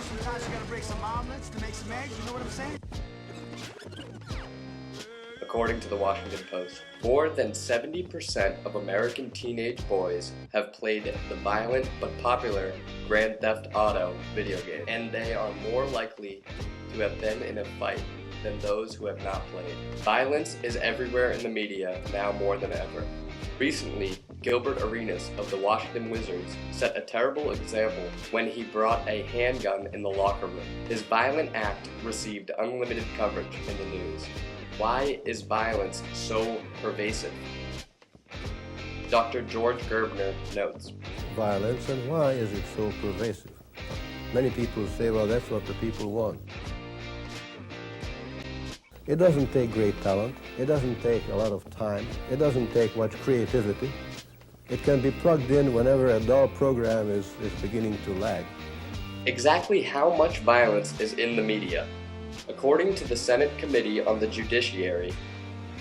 Sometimes you gotta break some omelets to make some eggs, you know what I'm saying? According to the Washington Post, more than 70% of American teenage boys have played the violent but popular Grand Theft Auto video game, and they are more likely to have been in a fight than those who have not played. Violence is everywhere in the media now more than ever. Recently, Gilbert Arenas of the Washington Wizards set a terrible example when he brought a handgun in the locker room. His violent act received unlimited coverage in the news. Why is violence so pervasive? Dr. George Gerbner notes. Violence, and why is it so pervasive? Many people say, well, that's what the people want. It doesn't take great talent. It doesn't take a lot of time. It doesn't take much creativity. It can be plugged in whenever a dull program is beginning to lag. Exactly how much violence is in the media? According to the Senate Committee on the Judiciary,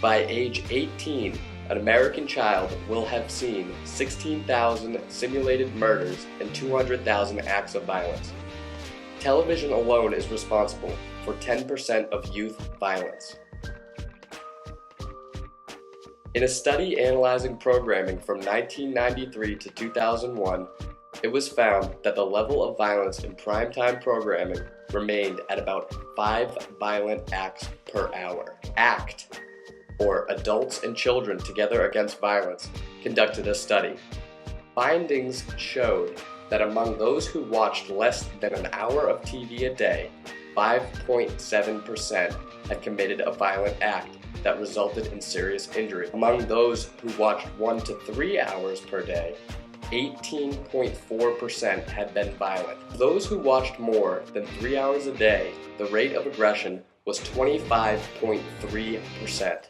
by age 18, an American child will have seen 16,000 simulated murders and 200,000 acts of violence. Television alone is responsible for 10% of youth violence. In a study analyzing programming from 1993 to 2001, it was found that the level of violence in primetime programming remained at about 5 violent acts per hour. ACT, or Adults and Children Together Against Violence, conducted a study. Findings showed that among those who watched less than an hour of TV a day, 5.7% had committed a violent act that resulted in serious injury. Among those who watched 1 to 3 hours per day, 18.4% had been violent. Those who watched more than 3 hours a day, the rate of aggression was 25.3%.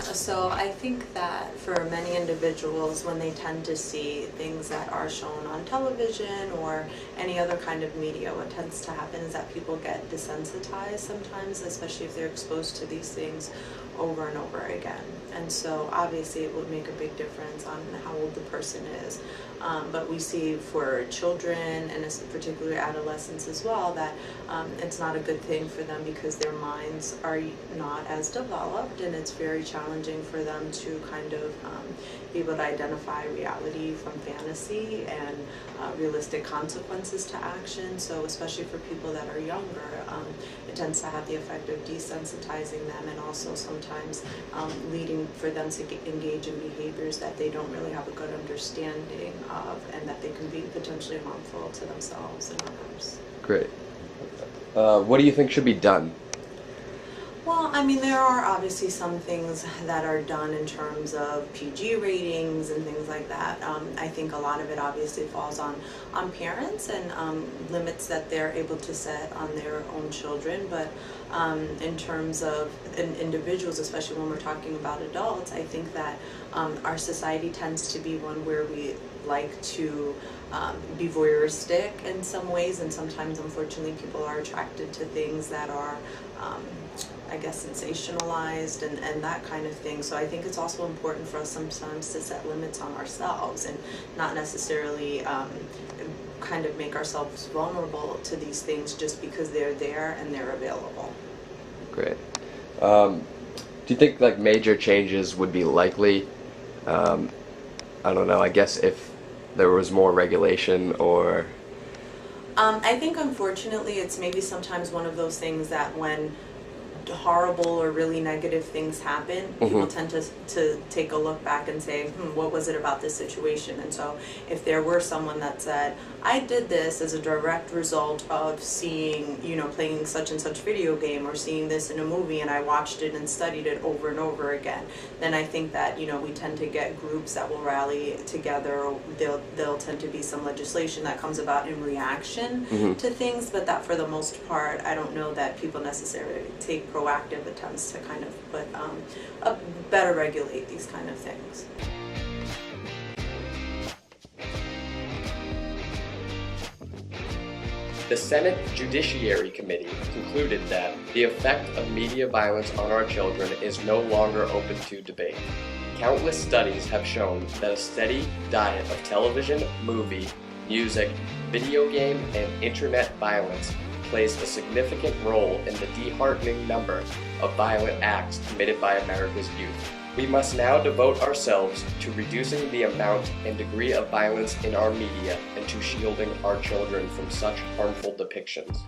So I think that for many individuals, when they tend to see things that are shown on television or any other kind of media, what tends to happen is that people get desensitized sometimes, especially if they're exposed to these things over and over again. And so obviously it would make a big difference on how old the person is. But we see for children and particularly adolescents as well that it's not a good thing for them because their minds are not as developed, and it's very challenging for them to kind of be able to identify reality from fantasy and realistic consequences to action. So especially for people that are younger, it tends to have the effect of desensitizing them and also sometimes leading for them to engage in behaviors that they don't really have a good understanding of, and that they can be potentially harmful to themselves and others. Great. What do you think should be done? Well, I mean, there are obviously some things that are done in terms of PG ratings and things like that. I think a lot of it obviously falls on parents and limits that they're able to set on their own children. But in terms of individuals, especially when we're talking about adults, I think that our society tends to be one where we like to be voyeuristic in some ways, and sometimes unfortunately people are attracted to things that are I guess sensationalized and that kind of thing. So I think it's also important for us sometimes to set limits on ourselves and not necessarily kind of make ourselves vulnerable to these things just because they're there and they're available. Great. Do you think like major changes would be likely? I don't know, I guess if there was more regulation or... I think unfortunately it's maybe sometimes one of those things that when horrible or really negative things happen, people tend to take a look back and say, what was it about this situation? And so if there were someone that said, I did this as a direct result of seeing, playing such and such video game or seeing this in a movie, and I watched it and studied it over and over again, then I think that, we tend to get groups that will rally together. There'll tend to be some legislation that comes about in reaction to things, but that for the most part, I don't know that people necessarily take proactive attempts to kind of better regulate these kind of things. The Senate Judiciary Committee concluded that the effect of media violence on our children is no longer open to debate. Countless studies have shown that a steady diet of television, movie, music, Video game and internet violence plays a significant role in the disheartening number of violent acts committed by America's youth. We must now devote ourselves to reducing the amount and degree of violence in our media and to shielding our children from such harmful depictions.